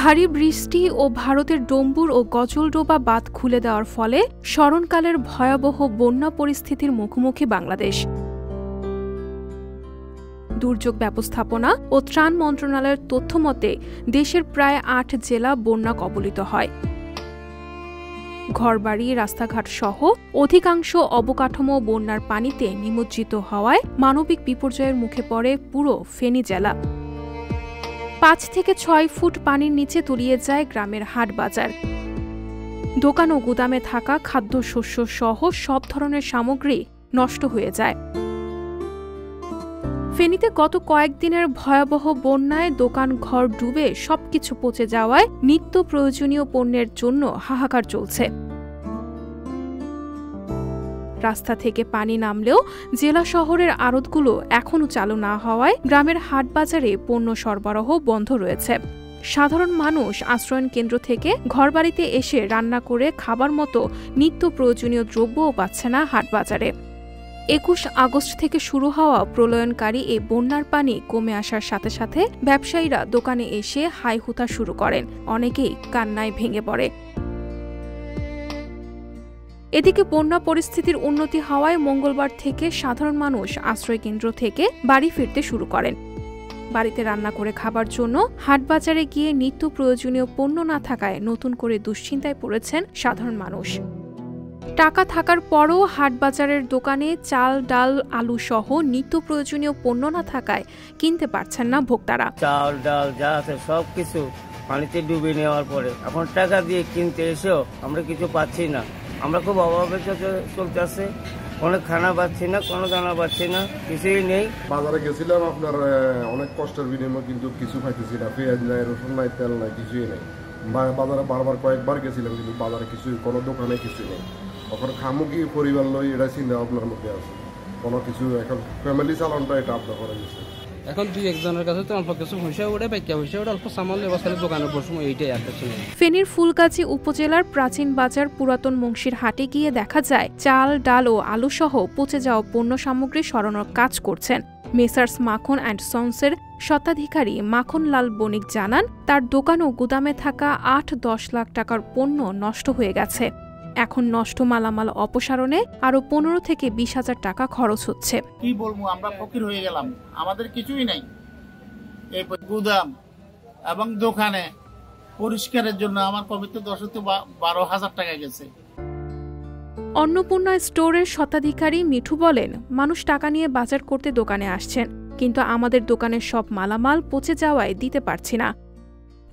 ভারী বৃষ্টি ও ভারতের ডম্বুর ও গজলডোবা বাঁধ খুলে দেওয়ার ফলে স্মরণকালের ভয়াবহ বন্যা পরিস্থিতির মুখোমুখি বাংলাদেশ। দুর্যোগ ব্যবস্থাপনা ও ত্রাণ মন্ত্রণালয়ের তথ্যমতে দেশের প্রায় ৮ জেলা বন্যা কবলিত হয়। ঘরবাড়ি, রাস্তাঘাট সহ অধিকাংশ অবকাঠামো বন্যার পানিতে নিমজ্জিত হওয়ায় মানবিক বিপর্যয়ের মুখে পড়ে পুরো ফেনী জেলা। ৫ থেকে ৬ ফুট পানির নিচে তলিয়ে যায় গ্রামের হাট বাজার। দোকান ও গুদামে থাকা খাদ্যশস্য সহ সব ধরনের সামগ্রী নষ্ট হয়ে যায়। ফেনীতে গত কয়েকদিনের ভয়াবহ বন্যায় দোকান ঘর ডুবে সবকিছু পচে যাওয়ায় নিত্য প্রয়োজনীয় পণ্যের জন্য হাহাকার চলছে। রাস্তা থেকে পানি নামলেও জেলা শহরের আড়তগুলো এখনও চালু না হওয়ায় গ্রামের হাট বাজারে পণ্য সরবরাহ বন্ধ রয়েছে। সাধারণ মানুষ আশ্রয়ন কেন্দ্র থেকে ঘরবাড়িতে এসে রান্না করে খাবার মতো নিত্য প্রয়োজনীয় দ্রব্যও পাচ্ছে না হাট বাজারে। ২১ আগস্ট থেকে শুরু হওয়া প্রলয়নকারী এই বন্যার পানি কমে আসার সাথে সাথে ব্যবসায়ীরা দোকানে এসে হাই হুতা শুরু করেন, অনেকেই কান্নায় ভেঙে পড়ে। এদিকে বন্যা পরিস্থিতির উন্নতি হওয়ায় মঙ্গলবার থেকে সাধারণ মানুষ আশ্রয়কেন্দ্র থেকে বাড়ি ফিরতে শুরু করেন। বাড়িতে রান্না করে খাবার জন্য হাটবাজারে গিয়ে নিত্য প্রয়োজনীয় পণ্য না থাকায় নতুন করে দুশ্চিন্তায় পড়েছেন সাধারণ মানুষ। টাকা থাকার পরও হাটবাজারের দোকানে চাল, ডাল, আলু সহ নিত্য প্রয়োজনীয় পণ্য না থাকায় কিনতে পারছেন না ভোক্তারা। চাল, ডাল যা আছে সবকিছু পানিতে ডুবে নেওয়ার পরে এখন টাকা দিয়ে কিনতে এসেও আমরা কিছু পাচ্ছি না। আমরা খুব অভাবে চলতেছে, অনেক খানা পাচ্ছি না, কোনো দানা পাচ্ছি না, কিছুই নেই। বাজারে গেছিলাম আপনার অনেক কষ্টের বিনিময়ে কিন্তু কিছু পাইতেছি না। পেঁয়াজ নাই, রসুন নাই, তেল নাই, কিছুই নেই। বাজারে বারবার কয়েকবার গেছিলাম কিন্তু বাজারে কিছুই, কোনো দোকানে কিছু নেই। এখন খামু কি পরিবার লই এটা চিন্তা ভাবনার মধ্যে আছে। কোনো কিছু এখন ফ্যামিলি চালানটা এটা আপনার করে গেছে। এখন দুই একজনের কাছে তো অল্প কিছু পয়সা ওঠে, বাকি পয়সা ওঠে অল্প সামান্য ব্যবসায় দোকানে বসবো, এইটাই আর কিছু নেই। ফেনীর ফুলগাজী উপজেলার প্রাচীন বাজার পুরাতন মুন্সির হাটে গিয়ে দেখা যায় চাল, ডাল ও আলু সহ পচে যাওয়া পণ্য সামগ্রী সরানোর কাজ করছেন মেসার্স মাখন অ্যান্ড সন্সের স্বত্বাধিকারী মাখন লাল বণিক জানান, তার দোকান ও গুদামে থাকা ৮-১০ লাখ টাকার পণ্য নষ্ট হয়ে গেছে। এখন নষ্ট মালামাল অপসারণে আরো ১৫ থেকে ২০ হাজার টাকা খরচ হচ্ছে। কি বলবো, আমরা ফকির হয়ে গেলাম, আমাদের কিছুই নাই। এই গুদাম এবং দোকানে পরিষ্কারের জন্য আমার কবিতে ১০-১২ হাজার টাকা গেছে। অন্নপূর্ণা স্টোরের স্বত্বাধিকারী মিঠু বলেন, মানুষ টাকা নিয়ে বাজার করতে দোকানে আসছেন, কিন্তু আমাদের দোকানের সব মালামাল পচে যাওয়ায় দিতে পারছি না।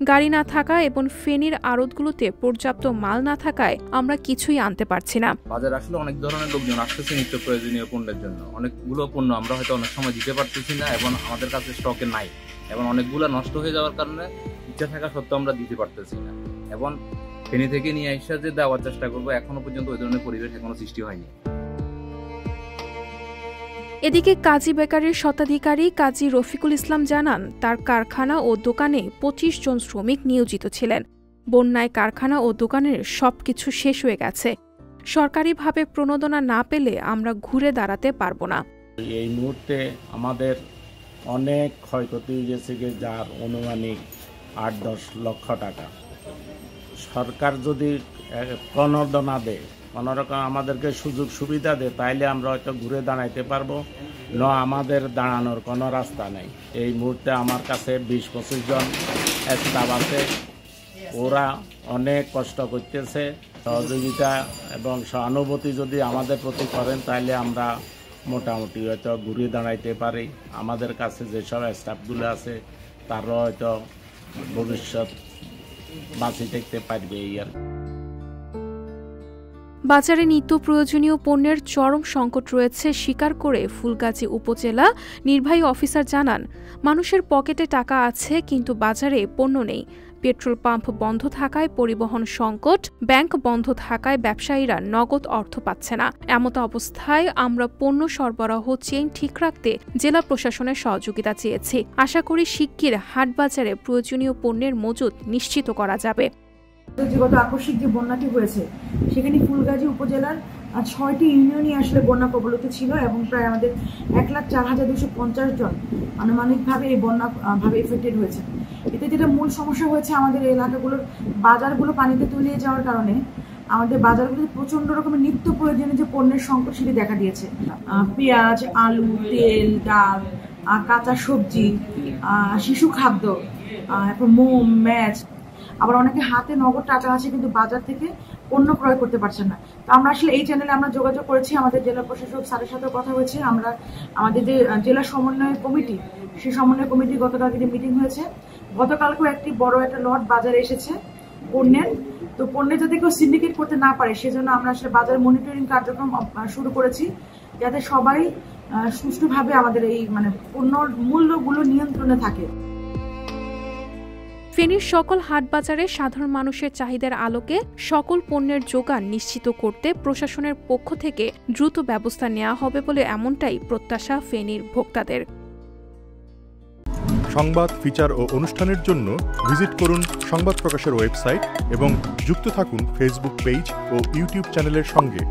গাড়ি না থাকা এবং ফেনীর আড়তগুলোতে পর্যাপ্ত মাল না থাকায় আমরা কিছুই আনতে পারছি না। বাজারে আসলে অনেক ধরনের লোকজন আসতেছে নিত্য প্রয়োজনীয় পণ্যের জন্য। অনেকগুলো পণ্য আমরা হয়তো অনেক সময় দিতে পারতেছি না এবং আমাদের কাছে স্টকে নাই, এবং অনেকগুলো নষ্ট হয়ে যাওয়ার কারণে ইচ্ছা থাকা সত্ত্বেও আমরা দিতে পারতেছি না। এবং ফেনী থেকে নিয়ে এসে যে দেওয়ার চেষ্টা করবো, এখনো পর্যন্ত ওই ধরনের পরিবেশ এখনো সৃষ্টি হয়নি। এদিকে কাজী বেকারির স্বত্বাধিকারী কাজী রফিকুল ইসলাম জানান, তার কারখানা ও দোকানে ২৫ জন শ্রমিক নিয়োজিত ছিলেন। বন্যায় কারখানা ও দোকানের সবকিছু শেষ হয়ে গেছে। সরকারিভাবে প্রণোদনা না পেলে আমরা ঘুরে দাঁড়াতে পারবো না। এই মুহূর্তে আমাদের অনেক ক্ষয়ক্ষতি হয়ে গেছে, যার অনুমানিক ৮-১০ লক্ষ টাকা। সরকার যদি প্রণোদনা দেয়, কোনোরকম আমাদেরকে সুযোগ সুবিধা দেয়, তাইলে আমরা হয়তো ঘুরে দাঁড়াইতে পারবো, না আমাদের দাঁড়ানোর কোনো রাস্তা নেই। এই মুহূর্তে আমার কাছে ২০-২৫ জন স্টাফ আছে, ওরা অনেক কষ্ট করতেছে। সহযোগিতা এবং সহানুভূতি যদি আমাদের প্রতি করেন, তাইলে আমরা মোটামুটি হয়তো ঘুরে দাঁড়াইতে পারি। আমাদের কাছে যেসব স্টাফগুলো আছে তারা হয়তো ভবিষ্যৎ বাঁচিয়ে থাকতে পারবে। এই আর বাজারে নিত্য প্রয়োজনীয় পণ্যের চরম সংকট রয়েছে স্বীকার করে ফুলগাজী উপজেলা নির্বাহী অফিসার জানান, মানুষের পকেটে টাকা আছে কিন্তু বাজারে পণ্য নেই। পেট্রোল পাম্প বন্ধ থাকায় পরিবহন সংকট, ব্যাংক বন্ধ থাকায় ব্যবসায়ীরা নগদ অর্থ পাচ্ছে না। এমত অবস্থায় আমরা পণ্য সরবরাহ চেইন ঠিক রাখতে জেলা প্রশাসনের সহযোগিতা চেয়েছি। আশা করি শিগগির হাটবাজারে প্রয়োজনীয় পণ্যের মজুত নিশ্চিত করা যাবে। গত আকস্মিক যে বন্যাটি হয়েছে, সেখানে ফুলগাজী উপজেলার ৬টি ইউনিয়নই আসলে বন্যা কবলিত ছিল এবং প্রায় আমাদের ১,০৪,২৫০ জন আনুমানিকভাবে এই বন্যা ভাবে এফেক্টেড হয়েছে। এতে যেটা মূল সমস্যা হয়েছে, আমাদের এলাকাগুলোর বাজারগুলো পানিতে তলিয়ে যাওয়ার কারণে আমাদের বাজারগুলোতে প্রচন্ড রকমের নিত্য প্রয়োজনীয় যে পণ্যের সংকট সেটি দেখা দিয়েছে। পেঁয়াজ, আলু, তেল, ডাল, কাঁচা সবজি, শিশু খাদ্য, এখন মোম, ম্যাচ, আবার অনেকে হাতে নগদ টাকা আছে কিন্তু বাজার থেকে পণ্য ক্রয় করতে পারছে না। তো আমরা আসলে এই চ্যানেলে আমরা যোগাযোগ করেছি, আমাদের জেলা প্রশাসক স্যারের সাথেও কথা হয়েছে। আমরা আমাদের যে জেলা সমন্বয় কমিটি, সেই সমন্বয় কমিটি গতকালকে যে মিটিং হয়েছে, গতকালকেও একটি বড় একটা লট বাজারে এসেছে পণ্যের। তো পণ্যের যাতে কেউ সিন্ডিকেট করতে না পারে সেজন্য আমরা আসলে বাজার মনিটরিং কার্যক্রম শুরু করেছি, যাতে সবাই সুষ্ঠুভাবে আমাদের এই পণ্যর মূল্যগুলো নিয়ন্ত্রণে থাকে। ফেনীর সকল হাটবাজারে সাধারণ মানুষের চাহিদার আলোকে সকল পণ্যের যোগান নিশ্চিত করতে প্রশাসনের পক্ষ থেকে দ্রুত ব্যবস্থা নেওয়া হবে বলে এমনটাই প্রত্যাশা ফেনীর ভোক্তাদের। সংবাদ, ফিচার ও অনুষ্ঠানের জন্য ভিজিট করুন সংবাদ প্রকাশের ওয়েবসাইট এবং যুক্ত থাকুন ফেসবুক পেজ ও ইউটিউব চ্যানেলের সঙ্গে।